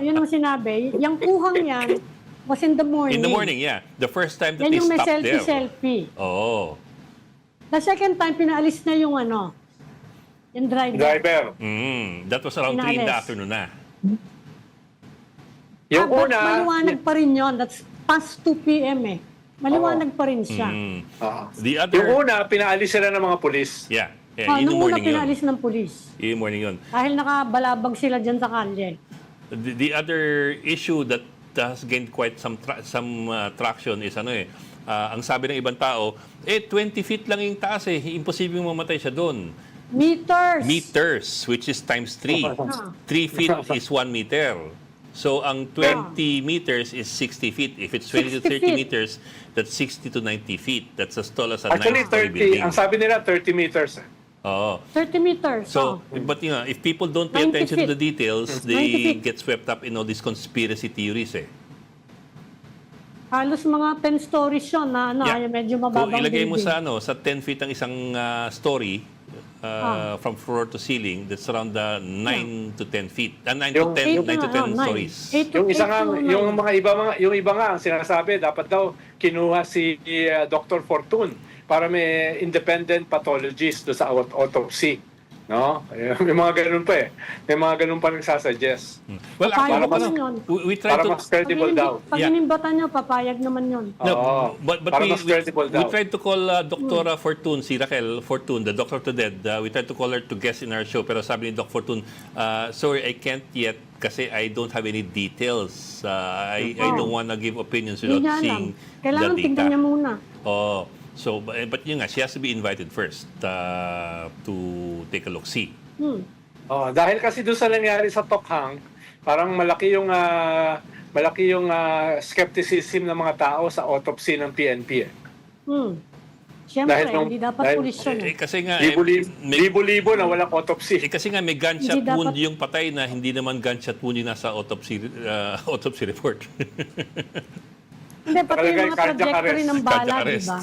yun ang sinabi. Yung kuhang yan was in the morning. In the morning, yeah. The first time that Yan they yung may stopped there. selfie-selfie. Oo. The second time, pinaalis na yung yung driver. That was around 3 in the Pinaalis. afternoon na. Yung But una, maliwanag pa rin yun. That's past 2 p.m. Maliwanag pa rin siya. The yung other... una, pinaalis sila ng mga pulis. Yeah. In the Nung una morning yun. pinaalis ng pulis. In the morning yun. Dahil nakabalabag sila dyan sa kalye. The other issue that has gained quite some traction is ang sabi ng ibang tao, 20 feet lang yung taas imposible mamatay siya doon. Meters, which is times 3. 3 feet is 1 meter. So, ang 20 meters is 60 feet. If it's 20 to 60 30 feet. meters, that's 60 to 90 feet. That's as tall as a Actually, 9-story building. 30. Ang sabi nila, 30 meters. Oo. 30 meters. So, but if people don't pay 90 attention to the feet. details, 90 they feet. get swept up in all these conspiracy theories Halos mga 10 stories yun na medyo Kung mababang ilagay mo building. sa 10 feet ang isang story from floor to ceiling, that's around 9 to 10 feet. 9 to 10 stories. Yung yung iba nga ang sinasabi dapat daw kinuha si Dr. Fortune para may independent pathologist do sa autopsy, no? May mga ganun pa May mga ganun pa nagsasuggest. Well, Papayag actually, naman yun. we try Para to... mas credible daw. Pag Yeah. inimbatan nyo, papayag naman yun. No, Oo. but Para mas credible we daw. tried to call Dr. Fortune, si Raquel Fortune, the doctor to dead. We tried to call her to guest in our show, pero sabi ni Doc Fortune, sorry, I can't yet kasi I don't have any details. I don't want to give opinions Hindi without niya alam. seeing Kailangan the tignan niya data. muna. Oh, so, but yun nga, she has to be invited first to take a look-see. Oh, dahil kasi doon sa nangyari sa Tokhang, parang malaki yung skepticism ng mga tao sa autopsy ng PNP. Eh. Siyempre, Dahil nung- hindi dapat dahil- pulis yun eh. Kasi nga, Libo-libo na walang autopsy. kasi nga may gunshot Hindi dapat- wound yung patay na hindi naman gunshot wound yung nasa autopsy report. Hindi, pati Nakalagay, yung mga cardiac trajectory arrest. ng bala, Cardiac di arrest. ba?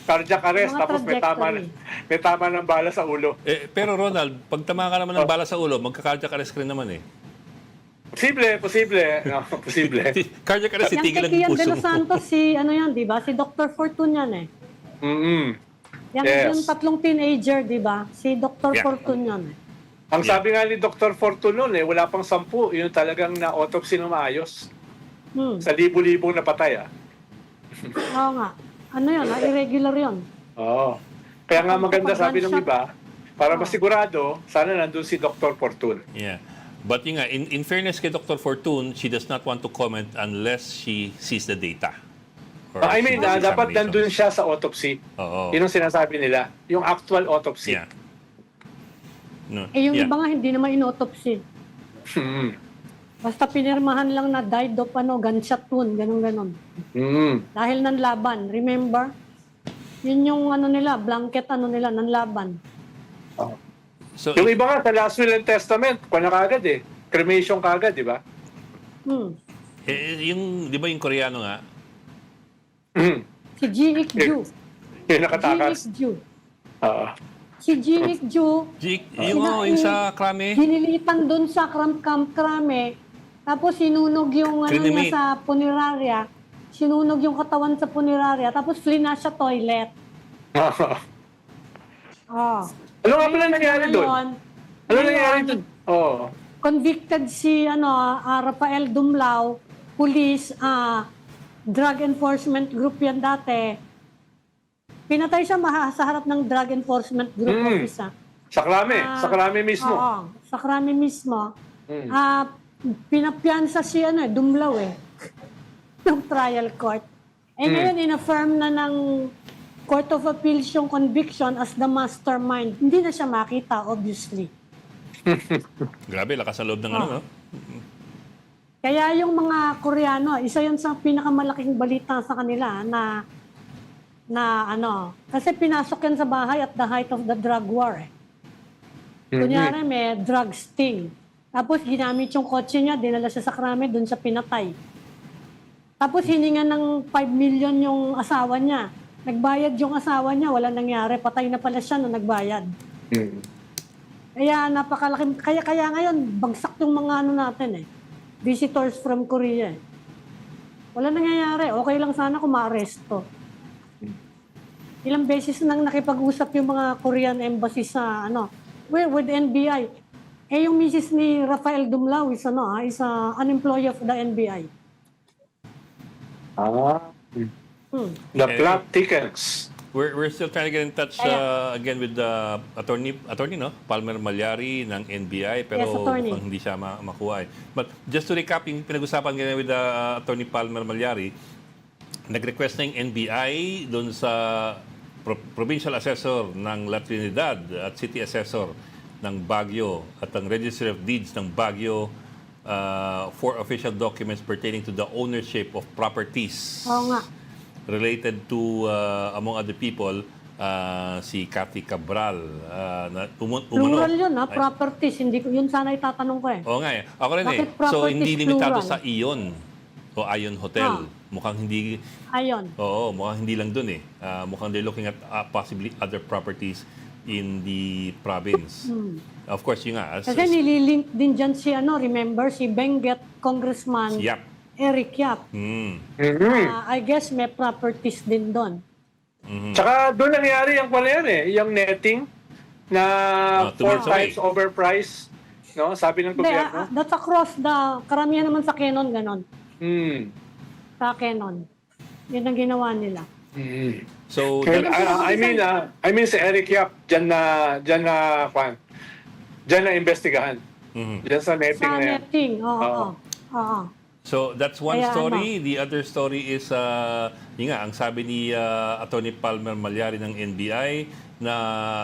Cardiac arrest, Mga tapos may tama ng bala sa ulo. Pero Ronald, pag tama ka naman ng bala sa ulo, magka-cardiac arrest ka rin naman eh. Posible. No, posible. Cardiac arrest, Yung titigil kay ang Kian puso de los mo. Santos, di ba? Si Dr. Fortune yan eh. Yan Yes. yung tatlong teenager, di ba? Si Dr. Yeah. Fortune yan eh. Ang sabi nga ni Dr. Fortune noon, wala pang 10, yun talagang na-autopsy ng maayos. Sa libo-libong napatay. Oo nga. Ano yun? Irregular yun. Oo. Kaya nga maganda, sabi ng Gunshot. iba, para masigurado, sana nandun si Dr. Fortune. Yeah. But yun nga, in fairness kay Dr. Fortune, she does not want to comment unless she sees the data. Or I mean, she sees dapat examinations. nandun siya sa autopsy. Oo. Yun ang sinasabi nila. Yung actual autopsy. Yeah. No. Eh yung yeah. iba nga hindi naman inautopsy. Basta pinirmahan lang na died of gunshot wound, ganun-ganon. Dahil ng laban, remember? Yun yung blanket ng laban. So, Yung iba nga, sa last will and testament, na kagad eh. Cremation kagad, di ba? yung, di ba yung Koreano nga, Si Ji Ik-ju. Yung nakatakas. Ji Ik-ju. Oo. Si Ji Ik-ju, yung sa Krame, hinilipan doon sa Camp Krame, tapos sinunog yung niya Cremate. sa punerarya, sinunog yung katawan sa punerarya, tapos flinas sa toilet. Oh. Ano nga pala nangyari doon? Ano nangyari doon? Oo. Convicted si Rafael Dumlao, police, drug enforcement group yan dati. Pinatay siya sa harap ng drug enforcement group office. Sa Krame mismo. Oo, sa Krame mismo. Pinapiansa si Dumlao ng trial court. Ngayon, in-affirm na ng Court of Appeals yung conviction as the mastermind. Hindi na siya makita, obviously. grabe, lakas sa loob ng ano, no? Kaya yung mga Koreano, isa yun sa pinakamalaking balita sa kanila na kasi pinasok yan sa bahay at the height of the drug war. Kunyari may drug sting. Tapos ginamit yung kotse niya, dinala siya sa Krame, dun siya pinatay. Tapos hininga ng 5 million yung asawa niya. Nagbayad yung asawa niya, wala nangyari. Patay na pala siya nung nagbayad. Kaya napakalaking, kaya ngayon, bagsak yung mga natin visitors from Korea. Wala nangyayari. Okay lang sana kung ma-aresto. Ilang beses nang nakipag-usap yung mga Korean embassy sa with NBI. Yung misis ni Rafael Dumlao is an employee of the NBI. The plot thickens. We're still trying to get in touch again with the attorney no? Palmer Malyari ng NBI, pero Yes, attorney. mukhang hindi siya makuha. But just to recap, yung pinag-usapan ganyan with the attorney Palmer Malyari, nag-request na yung NBI doon sa provincial assessor ng La Trinidad at city assessor ng Baguio at ang registry of deeds ng Baguio for official documents pertaining to the ownership of properties Oo nga. related to, among other people, si Cathy Cabral. Plural yun, properties. Hindi ko, yun sana itatanong ko Oo nga Ako rin Bakit So, properties hindi limitado plural? sa Ion o Ion Hotel. Mukhang hindi, Ayon. mukhang hindi lang dun mukhang they're looking at possibly other properties in the province. Of course, yun nga. Kasi nililink din dyan si, remember, si Benguet, Congressman Yap. Eric Yap. I guess may properties din doon. Tsaka doon nangyari yung yung netting na 4 2 months away. times overpriced. No? Sabi ng Hindi, gobyerno. that's across karamihan naman sa Canon, ganon. Sa Canon. Yun ang ginawa nila. So, I mean si Eric Yap, dyan na investigahan. Dyan sa netting Sa na yan. netting, oo. So that's one Kaya story. The other story is, yun nga, ang sabi ni Attorney Palmer Malyari ng NBI na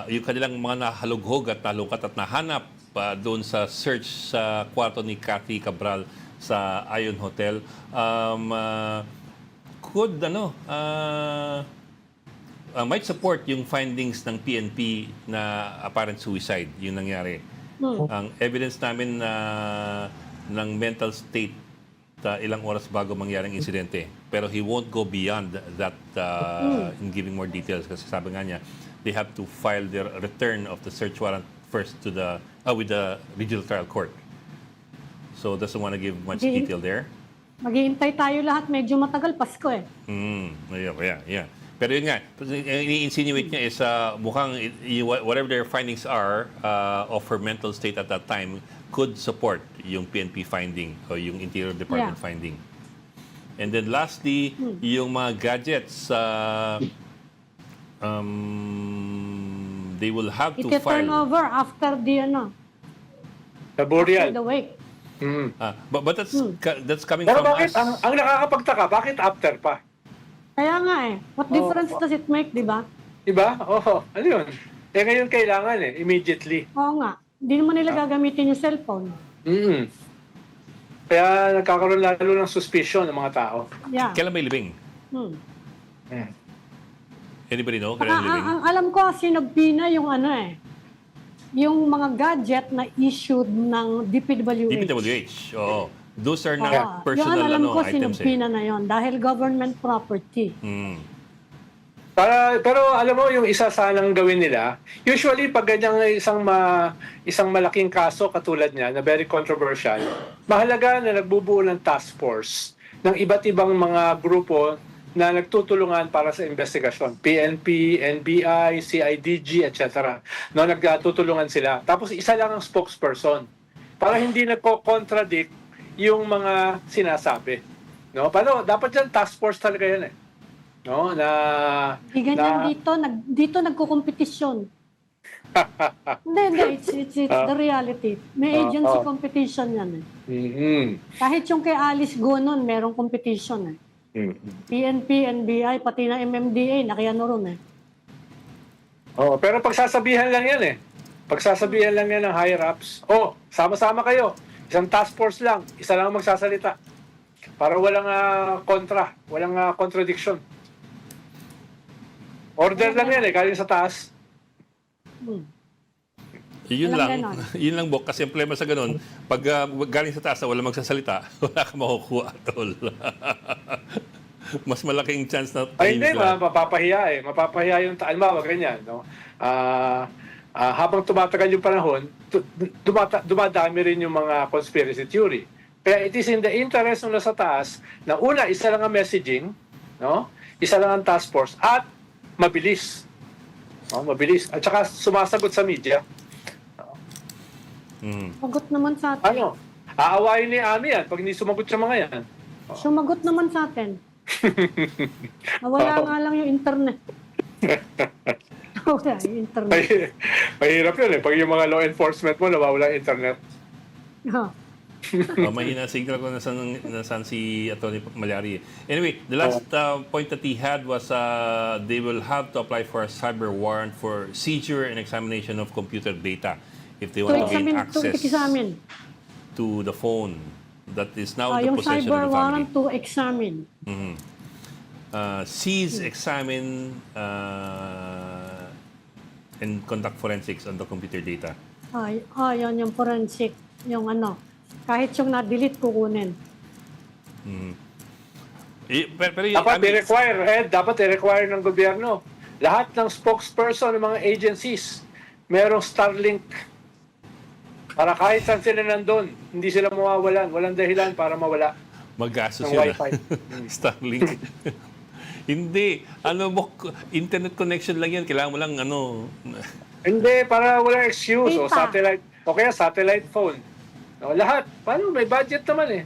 yung kanilang mga nahalughog at nalungkat at nahanap doon sa search sa kwarto ni Cathy Cabral sa Ion Hotel. Could might support yung findings ng PNP na apparent suicide yung nangyari. Ang evidence namin na ng mental state ilang oras bago mangyari ang insidente. Pero he won't go beyond that in giving more details kasi sabi nga niya, they have to file their return of the search warrant first to with the regional trial court. So doesn't want to give much detail there. Maghihintay tayo lahat. Medyo matagal. Pasko eh. Yeah. Pero yun nga, ini-insinuate niya is mukhang whatever their findings are of her mental state at that time could support yung PNP finding o yung Interior Department finding. And then lastly, yung mga gadgets, they will have to Iti-turn file. over after the Sa burial. after the wake. But that's coming Pero from bakit, us. ang nakakapagtaka, bakit after pa? Kaya nga eh. What difference does it make, di ba? Diba? Oo. Ano yun? Ngayon kailangan immediately. Oo nga. Hindi naman nila gagamitin yung cellphone. Kaya nagkakaroon lalo ng suspicion ng mga tao. Yeah. Kailan may libing? Anybody know? Kailan may libing? Ang alam ko, sinagpina yung yung mga gadget na issued ng DPWH. DPWH. Oo. Those are not personal yun, alam ko, items. sinagpina na yon dahil government property. Pero alam mo, yung isa sanang gawin nila, usually pag ganyang isang malaking kaso katulad niya, na very controversial, mahalaga na nagbubuo ng task force ng iba't ibang mga grupo na nagtutulungan para sa investigasyon. PNP, NBI, CIDG, etc. No, nagtutulungan sila. Tapos isa lang ang spokesperson para hindi nagko-contradict yung mga sinasabi. No? Pero dapat yan, task force talaga yan eh. No, Hindi ganyan dito nagko-competition. Hindi, it's the reality. May agency competition yan eh. Kahit yung kay Alice Go nun, merong competition eh. PNP, NBI, pati na MMDA, nakiano ron eh. Oh, pero pagsasabihan lang yan eh. Pagsasabihan lang yan ng higher-ups. Oh, sama-sama kayo. Isang task force lang. Isa lang ang magsasalita. Para walang walang contradiction. Order lang yan eh, galing sa taas. Yun Walang lang. ganon. Yun lang, Bok. Kasi ang problema sa ganun, pag galing sa taas na wala magsasalita, wala ka makukuha at all. Mas malaking chance na Ay hindi, tahimik lahat. mapapahiya eh. Mapapahiya yung alma, ganyan. No? Habang tumatagal yung panahon, dumadami rin yung mga conspiracy theory. Kaya it is in the interest ng nasa taas na una, isa lang ang messaging, no? Isa lang ang task force, at mabilis. No? Mabilis. At saka sumasagot sa media. Sumagot naman sa atin. Ano? Aawayin ni Ami yan pag hindi sumagot sa mga yan. Sumagot naman sa atin. Wala nga lang yung internet. Wala yung internet. Mahirap yun eh. Pag yung mga law enforcement mo, nawawala yung internet. Mahina signal ko nasan si Atty. Malyari. Anyway, the last point that he had was they will have to apply for a cyber warrant for seizure and examination of computer data if they want to gain access to the phone that is now in the yung possession cyber of the family. warrant to examine. Seize, examine, and conduct forensics on the computer data. Yun yung forensic. Yung kahit yung na-delete, kukunin. Pero Dapat i-require, dapat i-require ng gobyerno. Lahat ng spokesperson ng mga agencies, merong Starlink. Para kahit saan sila nandun, hindi sila mawawalan. Walang dahilan para mawala Maggastos ng yun. Wi-Fi. Starlink. Hindi. Internet connection lang yan. Kailangan mo lang Hindi, para walang excuse. O Data. satellite. O kaya satellite phone. O, lahat. Paano? May budget naman eh.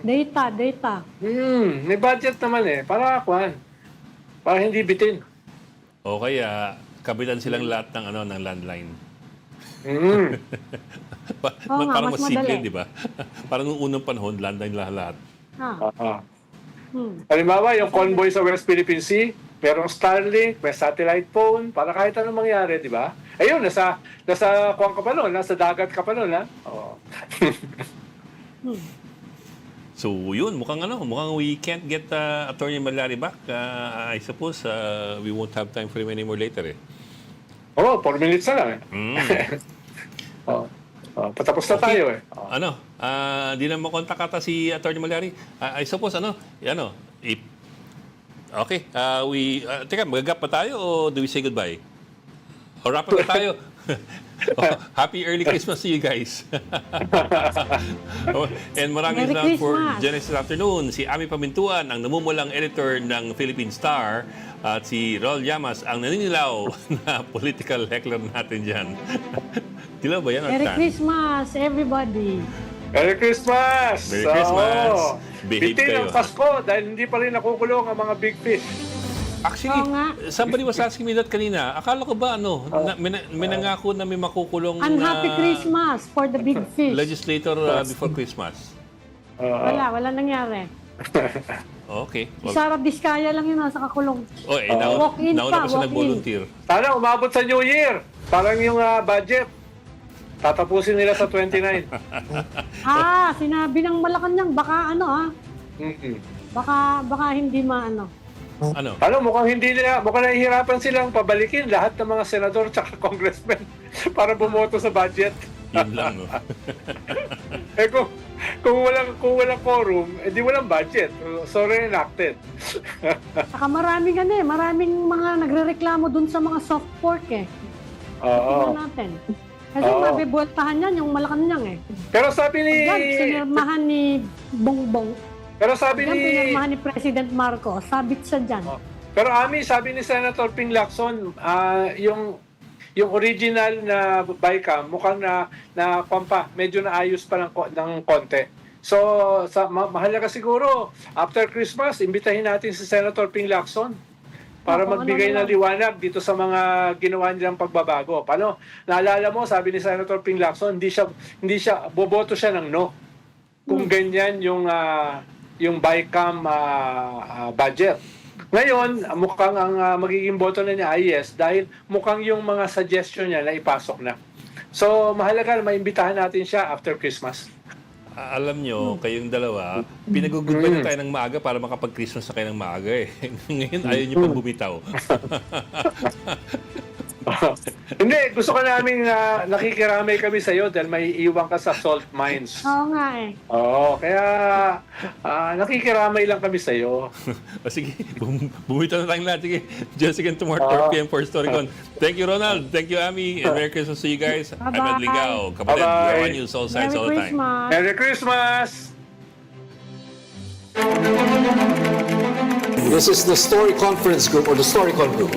Data. May budget naman eh. Para hindi bitin. O kaya, kabilan silang lahat ng landline. Oo nga, Parang mas mas simple, madali. di ba? Parang nung unang panahon, landline lahat. Halimbawa, yung convoy sa West Philippine Sea, merong Starlink, may satellite phone, para kahit anong mangyari, di ba? Ayun, nasa kuwan ka pa nun, nasa dagat ka pa nun, ha? Oo. So yun, mukhang we can't get Attorney Malari back. I suppose we won't have time for him anymore later eh. Oo, 4 minutes na lang, eh. Oo. Patapos na tayo, eh. Oo. Di na makontak ata si Attorney Malari. I suppose, okay, teka, magagap pa tayo o do we say goodbye? O wrap up na tayo? Happy early Christmas to you guys. And maraming Merry salamat for Christmas. Genesis Afternoon. Si Ami Pamintuan, ang namumulang editor ng Philippine Star, at si Rol Llamas, ang naninilaw na political heckler natin dyan. Dilaw ba yan? Merry Christmas, everybody. Merry Christmas! Merry Christmas! Oo. Behave Bitin kayo. ang Pasko dahil hindi pa rin nakukulong ang mga big fish. Actually, Oo nga. somebody was asking me that kanina. Akala ko ba may nangako na may makukulong Unhappy Christmas for the big fish. legislator before Christmas. Wala nangyari. Okay. Si Sara Vizcaya lang yun nasa kakulong. Walk-in nauna pa pa, siya walk-in. nag-volunteer. Sana umabot sa New Year. Parang yung budget. Tatapusin nila sa 29. Sinabi ng Malacanang, baka Mm-mm. baka hindi maano. Mukhang nahihirapan silang pabalikin lahat ng mga senador at congressmen para bumoto sa budget. Yun lang, no? Kung walang quorum, edi walang budget. So reenacted. Saka maraming mga nagrereklamo dun sa mga soft pork eh. Oo. Tingnan natin. Kasi Oo. mabibueltahan yan yung Malacanang eh. Pero sabi ni Yan, sinirmahan ni Bongbong. Pero sabi Yan, ni pinirmahan ni President Marcos. Sabit siya dyan. Pero sabi ni Senator Ping Lacson, yung original na BICAM mukhang medyo naayos pa ng konti. So, mahalaga siguro, after Christmas, imbitahin natin si Senator Ping Lacson para magbigay ng liwanag dito sa mga ginawa nilang pagbabago. Paano? Naalala mo, sabi ni Senator Ping Lacson, hindi siya boboto siya ng no. Kung ganyan yung BICAM budget. Ngayon, mukhang ang magiging boto na niya ay yes dahil mukhang yung mga suggestion niya na ipasok na. So, mahalaga na maimbitahan natin siya after Christmas. Alam nyo, kayong dalawa, pinag-goodbye na tayo ng maaga para makapag-Christmas na kayo ng maaga eh. Ngayon, ayaw nyo pang bumitaw. Hindi, gusto ka namin nakikiramay kami sa iyo dahil may iwan ka sa salt mines. Oo nga eh. Oo, kaya nakikiramay lang kami sa iyo. Sige, bumitaw na tayong lahat. Sige, just again tomorrow, 4 p.m. for Storycon. Thank you, Ronald. Thank you, Ami. And Merry Christmas to you guys. I'm Bye-bye. Ed Ligao. Kapatid, Bye-bye. Yawan News, all sides, all the Merry time. Christmas. Merry Christmas! This is the Story Conference Group or the Storycon Group.